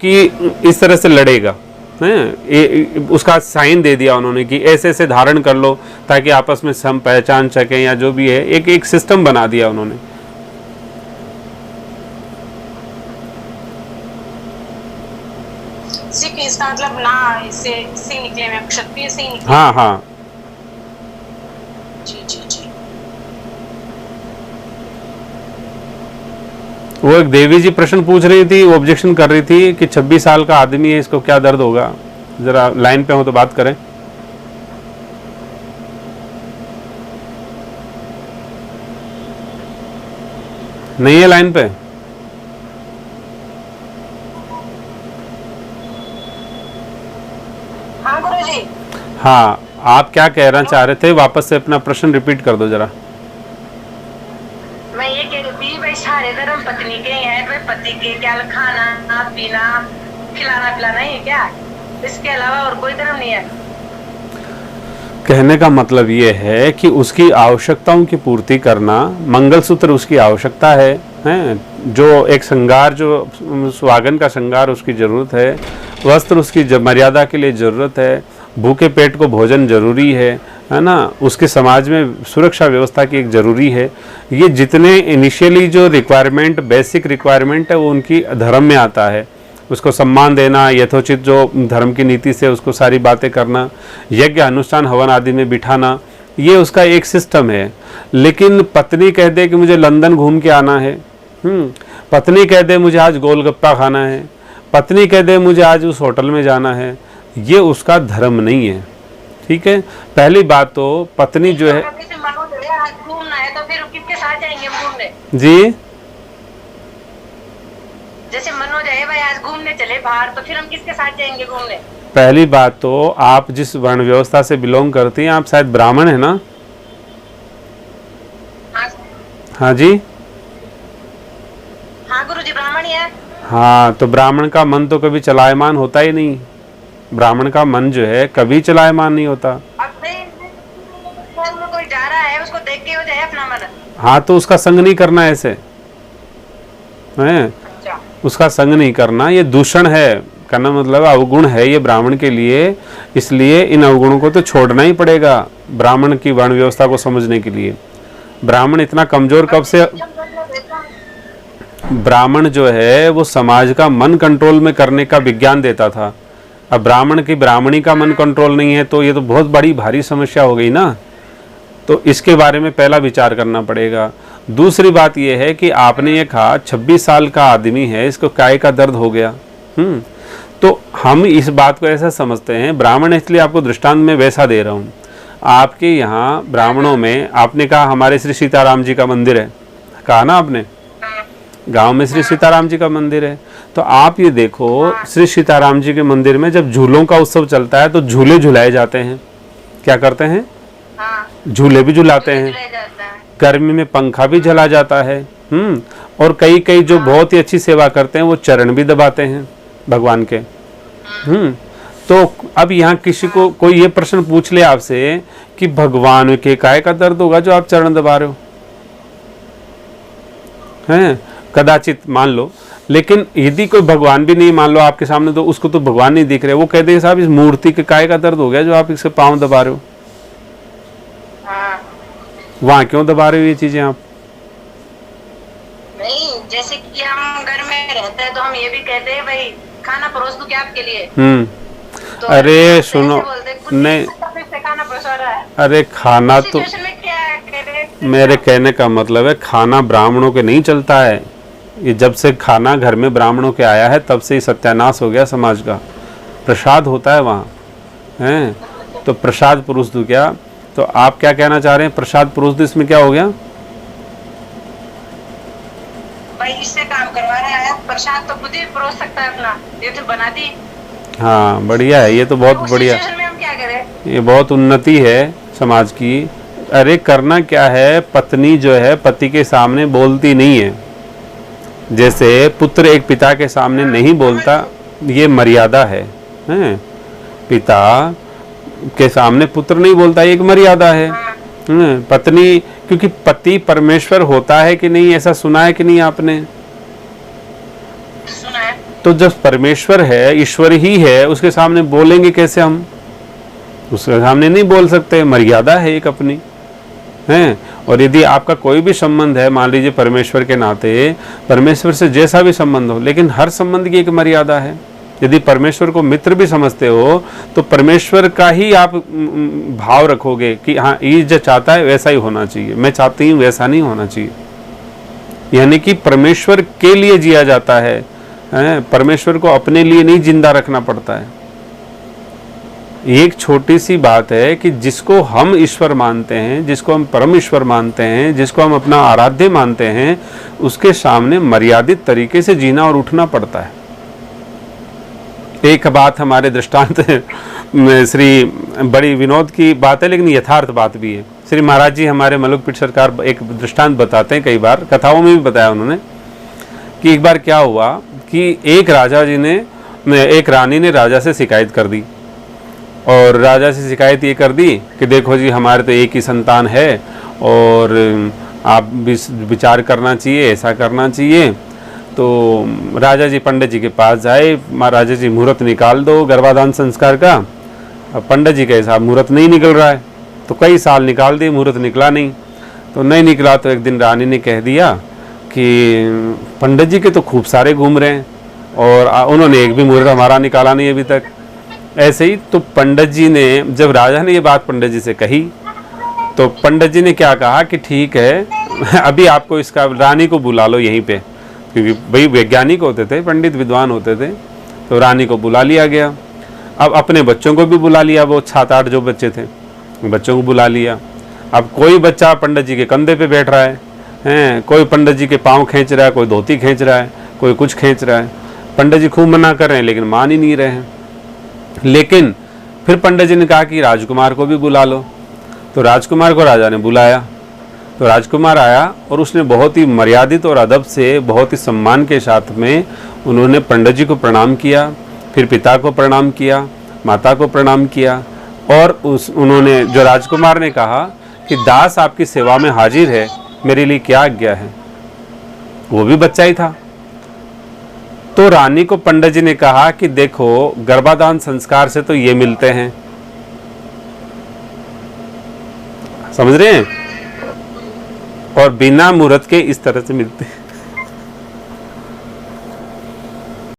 कि इस तरह से लड़ेगा, हैं, उसका साइन दे दिया उन्होंने कि ऐसे ऐसे धारण कर लो ताकि आपस में हम पहचान सकें, या जो भी है एक सिस्टम बना दिया उन्होंने। सिख इसका मतलब ना इससे सिंह निकले, मैं क्षत्रिय सिंह निकले। हाँ हाँ जी जी जी। वो एक देवी जी प्रश्न पूछ रही थी, वो ऑब्जेक्शन कर रही थी कि 26 साल का आदमी है, इसको क्या दर्द होगा। जरा लाइन पे हो तो बात करें। नहीं है लाइन पे? हाँ गुरुजी। हाँ, आप क्या कहना चाह रहे थे? वापस से अपना प्रश्न रिपीट कर दो जरा। मैं ये कह रही थी भाई सारे धर्म पत्नी के हैं, भाई पति के क्या खाना पीना खिलाना पिलाना ही है क्या, इसके अलावा और कोई धर्म नहीं है? कहने का मतलब ये है कि उसकी आवश्यकताओं की पूर्ति करना, मंगलसूत्र उसकी आवश्यकता है, हैं, जो एक श्रृंगार, जो सुहागन का श्रृंगार उसकी ज़रूरत है, वस्त्र उसकी मर्यादा के लिए ज़रूरत है, भूखे पेट को भोजन जरूरी है ना, उसके समाज में सुरक्षा व्यवस्था की एक ज़रूरी है। ये जितने इनिशियली जो रिक्वायरमेंट, बेसिक रिक्वायरमेंट है, वो उनकी धर्म में आता है। उसको सम्मान देना, यथोचित जो धर्म की नीति से उसको सारी बातें करना, यज्ञ अनुष्ठान हवन आदि में बिठाना, ये उसका एक सिस्टम है। लेकिन पत्नी कह दे कि मुझे लंदन घूम के आना है, पत्नी कह दे मुझे आज गोलगप्पा खाना है, पत्नी कह दे मुझे आज उस होटल में जाना है, ये उसका धर्म नहीं है। ठीक है, पहली बात तो पत्नी जो है, घूमना है तो फिर किसके साथ जाएंगे घूमने? जी जैसे मनोज है भाई आज घूमने चले बाहर, तो फिर हम किसके साथ जाएंगे घूमने? पहली बात तो आप जिस वर्ण व्यवस्था से बिलोंग करती हैं, आप शायद ब्राह्मण है ना? हाँ, हाँ जी, हाँ गुरुजी ब्राह्मण ही है। हाँ, तो ब्राह्मण का मन तो कभी चलायमान होता ही नहीं। ब्राह्मण का मन जो है कभी चलायमान नहीं होता। अब कोई जा रहा है उसको देख के हो जाए अपना मन। हाँ, तो उसका संग नहीं करना ऐसे है, उसका संग नहीं करना, ये दूषण है, कहना मतलब अवगुण है ये ब्राह्मण के लिए। इसलिए इन अवगुणों को तो छोड़ना ही पड़ेगा ब्राह्मण की वर्ण व्यवस्था को समझने के लिए। ब्राह्मण इतना कमजोर कब से? ब्राह्मण जो है वो समाज का मन कंट्रोल में करने का विज्ञान देता था। अब ब्राह्मण की ब्राह्मणी का मन कंट्रोल नहीं है तो ये तो बहुत बड़ी भारी समस्या हो गई ना। तो इसके बारे में पहला विचार करना पड़ेगा। दूसरी बात यह है कि आपने ये कहा 26 साल का आदमी है, इसको काय का दर्द हो गया। तो हम इस बात को ऐसा समझते हैं, ब्राह्मण, इसलिए आपको दृष्टांत में वैसा दे रहा हूँ। आपके यहाँ ब्राह्मणों में आपने कहा हमारे श्री सीताराम जी का मंदिर है, कहा ना आपने, गांव में श्री सीताराम जी का मंदिर है। तो आप ये देखो, श्री सीताराम जी के मंदिर में जब झूलों का उत्सव चलता है तो झूले झुलाए जाते हैं। क्या करते हैं? झूले भी झुलाते हैं। गर्मी में पंखा भी जला जाता है। और कई कई जो बहुत ही अच्छी सेवा करते हैं वो चरण भी दबाते हैं भगवान के। तो अब यहाँ किसी को कोई ये प्रश्न पूछ ले आपसे कि भगवान के काय का दर्द होगा जो आप चरण दबा रहे हो, हैं? कदाचित मान लो, लेकिन यदि कोई भगवान भी नहीं मान लो आपके सामने, तो उसको तो भगवान नहीं दिख रहे, वो कहते हैं साहब इस मूर्ति के काय का दर्द हो गया जो आप इसके पांव दबा रहे हो। वहां क्यों दबा रहे हो ये चीजें आप? नहीं, जैसे कि हम घर में रहते हैं तो हम ये भी कहते हैं भाई खाना परोस दूं क्या आपके लिए? तो अरे सुनो, नहीं, खाना परोसा रहा है। अरे खाना तो मेरे कहने का मतलब है खाना ब्राह्मणों के नहीं चलता है। ये जब से खाना घर में ब्राह्मणों के आया है तब से ही सत्यानाश हो गया समाज का। प्रसाद होता है वहाँ, हैं? तो प्रसाद पुरुष दो क्या? तो आप क्या कहना चाह रहे हैं, प्रसाद पुरुष दो, इसमें क्या हो गया? भाई इससे काम करवा रहा है, प्रसाद तो खुद ही परोस सकता है अपना, ये तो बना दी। हाँ, बढ़िया है, ये तो बहुत बढ़िया, में हम क्या करें? ये बहुत उन्नति है समाज की। अरे करना क्या है, पत्नी जो है पति के सामने बोलती नहीं है, जैसे पुत्र एक पिता के सामने नहीं बोलता, ये मर्यादा है, हैं? पिता के सामने पुत्र नहीं बोलता, एक मर्यादा है। पत्नी, क्योंकि पति परमेश्वर होता है कि नहीं, ऐसा सुना है कि नहीं आपने? सुना है। तो जब परमेश्वर है, ईश्वर ही है, उसके सामने बोलेंगे कैसे हम? उसके सामने नहीं बोल सकते, मर्यादा है एक अपनी है। और यदि आपका कोई भी संबंध है, मान लीजिए परमेश्वर के नाते, परमेश्वर से जैसा भी संबंध हो, लेकिन हर संबंध की एक मर्यादा है। यदि परमेश्वर को मित्र भी समझते हो तो परमेश्वर का ही आप भाव रखोगे कि हाँ, ये जो चाहता है वैसा ही होना चाहिए, मैं चाहती हूँ वैसा नहीं होना चाहिए। यानी कि परमेश्वर के लिए जिया जाता है, परमेश्वर को अपने लिए नहीं जिंदा रखना पड़ता है। एक छोटी सी बात है कि जिसको हम ईश्वर मानते हैं, जिसको हम परम ईश्वर मानते हैं, जिसको हम अपना आराध्य मानते हैं, उसके सामने मर्यादित तरीके से जीना और उठना पड़ता है। एक बात हमारे दृष्टांत श्री बड़ी विनोद की बात है, लेकिन यथार्थ बात भी है। श्री महाराज जी हमारे मलुकपीठ सरकार एक दृष्टांत बताते हैं, कई बार कथाओं में भी बताया उन्होंने, कि एक बार क्या हुआ कि एक रानी ने राजा से शिकायत कर दी। और राजा से शिकायत ये कर दी कि देखो जी, हमारे तो एक ही संतान है और आप विचार करना चाहिए, ऐसा करना चाहिए। तो राजा जी पंडित जी के पास जाए, महाराजा जी मुहूर्त निकाल दो गर्भाधान संस्कार का। अब पंडित जी के हिसाब मुहूर्त नहीं निकल रहा है, तो कई साल निकाल दिए, मुहूर्त निकला नहीं। तो नहीं निकला तो एक दिन रानी ने कह दिया कि पंडित जी के तो खूब सारे घूम रहे हैं और उन्होंने एक भी मुहूर्त हमारा निकाला नहीं अभी तक। ऐसे ही तो पंडित जी ने, जब राजा ने ये बात पंडित जी से कही, तो पंडित जी ने क्या कहा कि ठीक है, अभी आपको इसका रानी को बुला लो यहीं पे, क्योंकि भाई वैज्ञानिक होते थे, पंडित विद्वान होते थे। तो रानी को बुला लिया गया। अब अपने बच्चों को भी बुला लिया, वो 7-8 जो बच्चे थे बच्चों को बुला लिया। अब कोई बच्चा पंडित जी के कंधे पे बैठ रहा है, कोई पंडित जी के पाँव खींच रहा है, कोई धोती खींच रहा है, कोई कुछ खींच रहा है। पंडित जी खूब मना कर रहे हैं लेकिन मान ही नहीं रहे हैं। लेकिन फिर पंडित जी ने कहा कि राजकुमार को भी बुला लो। तो राजकुमार को राजा ने बुलाया। तो राजकुमार आया और उसने बहुत ही मर्यादित और अदब से, बहुत ही सम्मान के साथ में उन्होंने पंडित जी को प्रणाम किया, फिर पिता को प्रणाम किया, माता को प्रणाम किया। और उन्होंने, जो राजकुमार ने कहा कि दास आपकी सेवा में हाजिर है, मेरे लिए क्या आज्ञा है। वो भी बच्चा ही था। तो रानी को पंडित जी ने कहा कि देखो, गर्भाधान संस्कार से तो ये मिलते हैं, समझ रहे हैं, और बिना मुहूर्त के इस तरह से मिलते हैं।